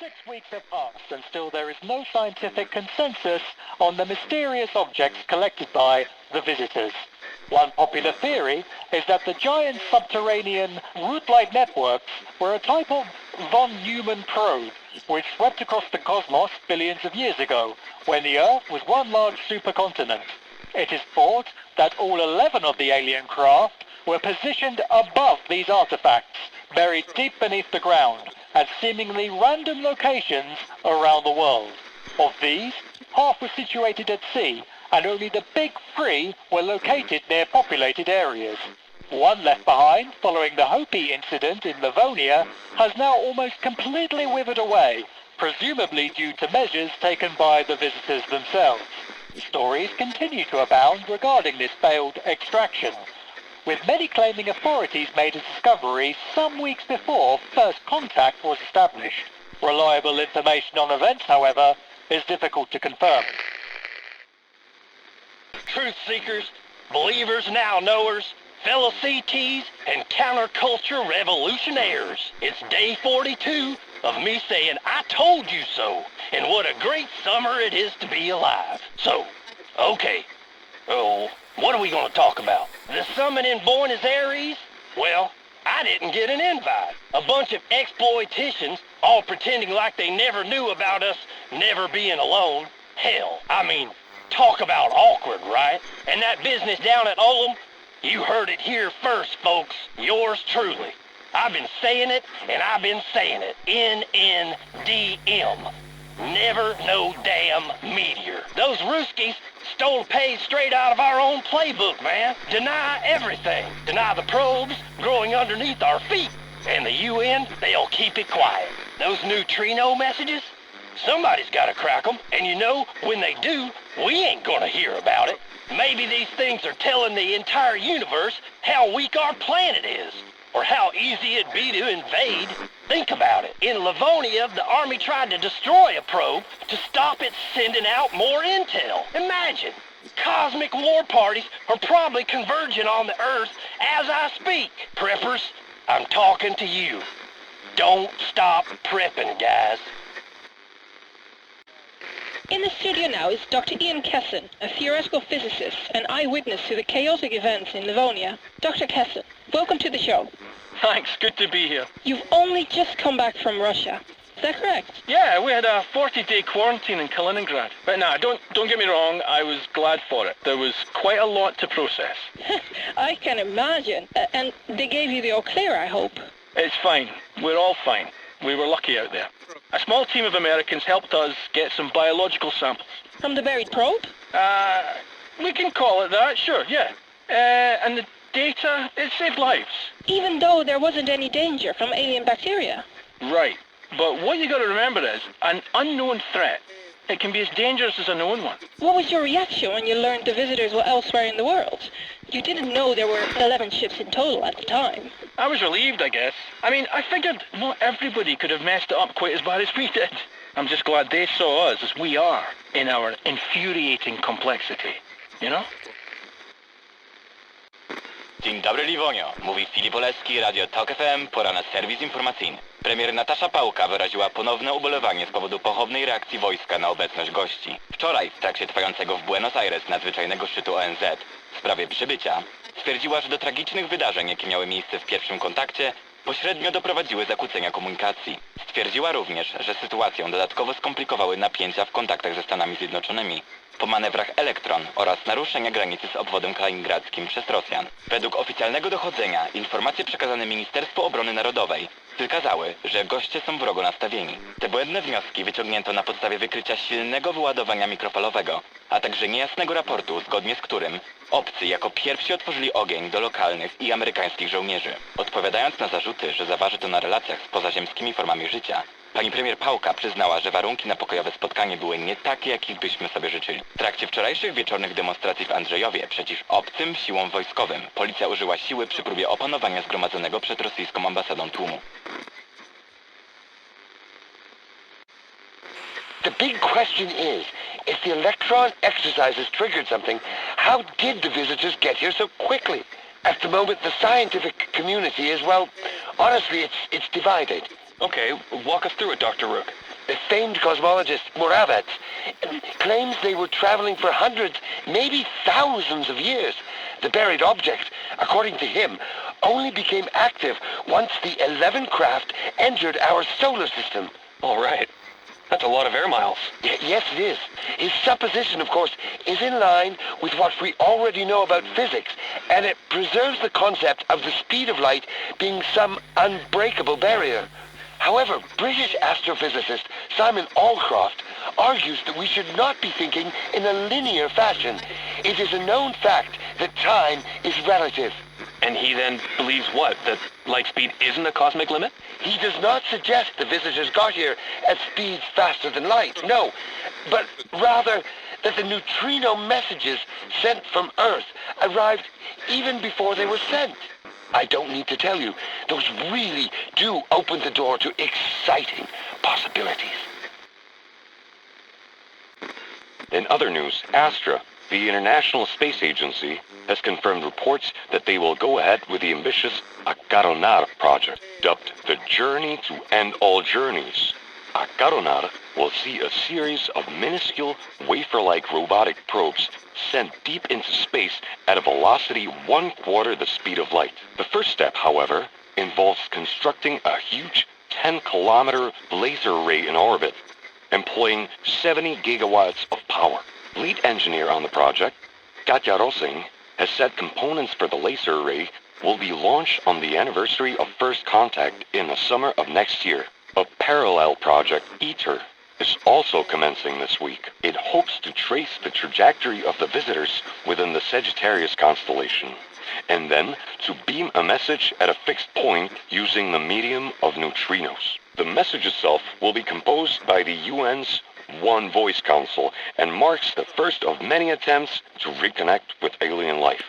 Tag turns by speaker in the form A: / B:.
A: 6 weeks have passed and still there is no scientific consensus on the mysterious objects collected by the visitors. One popular theory is that the giant subterranean root-like networks were a type of von Neumann probe which swept across the cosmos billions of years ago, when the Earth was one large supercontinent. It is thought that all 11 of the alien craft were positioned above these artifacts, buried deep beneath the ground, at seemingly random locations around the world. Of these, half were situated at sea, and only the big 3 were located near populated areas. One left behind following the Hopi incident in Livonia has now almost completely withered away, presumably due to measures taken by the visitors themselves. Stories continue to abound regarding this failed extraction, with many claiming authorities made a discovery some weeks before first contact was established. Reliable information on events, however, is difficult to confirm.
B: Truth seekers, believers now knowers, fellow CTs, and counterculture revolutionaires. It's day 42 of me saying I told you so, and what a great summer it is to be alive. So, okay, what are we going to talk about? The summit in Buenos Aires? Well, I didn't get an invite. A bunch of exploitations all pretending like they never knew about us never being alone. Hell, I mean, talk about awkward, right? And that business down at Olem? You heard it here first, folks. Yours truly. I've been saying it, and I've been saying it. NNDM. Never no damn meteor. Those Ruskies stole a page straight out of our own playbook, man. Deny everything. Deny the probes growing underneath our feet. And the UN, they'll keep it quiet. Those neutrino messages? Somebody's gotta crack them. And you know, when they do, we ain't gonna hear about it. Maybe these things are telling the entire universe how weak our planet is. Or how easy it'd be to invade. Think about it. In Livonia, the Army tried to destroy a probe to stop it sending out more intel. Imagine. Cosmic war parties are probably converging on the Earth as I speak. Preppers, I'm talking to you. Don't stop prepping, guys.
C: In the studio now is Dr. Ian Kesson, a theoretical physicist and eyewitness to the chaotic events in Livonia. Dr. Kesson, welcome to the show.
D: Thanks, good to be here.
C: You've only just come back from Russia. Is that correct?
D: Yeah, we had a 40-day quarantine in Kaliningrad. But nah, don't get me wrong, I was glad for it. There was quite a lot to process.
C: I can imagine. And they gave you the all clear, I hope.
D: It's fine. We're all fine. We were lucky out there. A small team of Americans helped us get some biological samples.
C: From the buried probe?
D: We can call it that, sure, yeah. And the data, it saved lives.
C: Even though there wasn't any danger from alien bacteria?
D: Right. But what you got to remember is, an unknown threat, it can be as dangerous as a known one.
C: What was your reaction when you learned the visitors were elsewhere in the world? You didn't know there were 11 ships in total at the time.
D: I was relieved, I guess. I mean, I figured not everybody could have messed it up quite as bad as we did. I'm just glad they saw us as we are, in our infuriating complexity, you know?
E: Dzień dobry, Livonio. Mówi Filip Oleski, Radio Tok FM, pora na serwis informacyjny. Premier Natasza Pałka wyraziła ponowne ubolewanie z powodu pochopnej reakcji wojska na obecność gości. Wczoraj, w trakcie trwającego w Buenos Aires nadzwyczajnego szczytu ONZ w sprawie przybycia, stwierdziła, że do tragicznych wydarzeń, jakie miały miejsce w pierwszym kontakcie, pośrednio doprowadziły zakłócenia komunikacji. Stwierdziła również, że sytuację dodatkowo skomplikowały napięcia w kontaktach ze Stanami Zjednoczonymi po manewrach Elektron oraz naruszenia granicy z obwodem kaliningradzkim przez Rosjan. Według oficjalnego dochodzenia informacje przekazane Ministerstwu Obrony Narodowej wykazały, że goście są wrogo nastawieni. Te błędne wnioski wyciągnięto na podstawie wykrycia silnego wyładowania mikrofalowego, a także niejasnego raportu, zgodnie z którym obcy jako pierwsi otworzyli ogień do lokalnych i amerykańskich żołnierzy. Odpowiadając na zarzuty, że zaważy to na relacjach z pozaziemskimi formami życia, pani premier Pałka przyznała, że warunki na pokojowe spotkanie były nie takie, jakich byśmy sobie życzyli. W trakcie wczorajszych wieczornych demonstracji w Andrzejowie przeciw obcym siłom wojskowym policja użyła siły przy próbie opanowania zgromadzonego przed rosyjską ambasadą tłumu.
F: The big question is, if the Electron exercises triggered something, how did the visitors get here so quickly? At the moment, the scientific community is, well, honestly, it's divided.
D: Okay, walk us through it, Dr. Rook.
F: The famed cosmologist Moravec claims they were traveling for hundreds, maybe thousands of years. The buried object, according to him, only became active once the 11 craft entered our solar system.
B: All right. That's a lot of air miles.
F: Yes, it is. His supposition, of course, is in line with what we already know about physics, and it preserves the concept of the speed of light being some unbreakable barrier. However, British astrophysicist Simon Allcroft argues that we should not be thinking in a linear fashion. It is a known fact that time is relative.
B: And he then believes what? That light speed isn't a cosmic limit?
F: He does not suggest the visitors got here at speeds faster than light, no, but rather that the neutrino messages sent from Earth arrived even before they were sent. I don't need to tell you, those really do open the door to exciting possibilities.
G: In other news, Astra, the International Space Agency, has confirmed reports that they will go ahead with the ambitious Acaronar project, dubbed the Journey to End All Journeys. Acaronar will see a series of minuscule, wafer-like robotic probes sent deep into space at a velocity 1/4 the speed of light. The first step, however, involves constructing a huge 10-kilometer laser array in orbit, employing 70 gigawatts of power. Lead engineer on the project, Katja Rossing, has said components for the laser array will be launched on the anniversary of first contact in the summer of next year. A parallel project, ITER, is also commencing this week. It hopes to trace the trajectory of the visitors within the Sagittarius constellation, and then to beam a message at a fixed point using the medium of neutrinos. The message itself will be composed by the UN's One Voice Council and marks the first of many attempts to reconnect with alien life.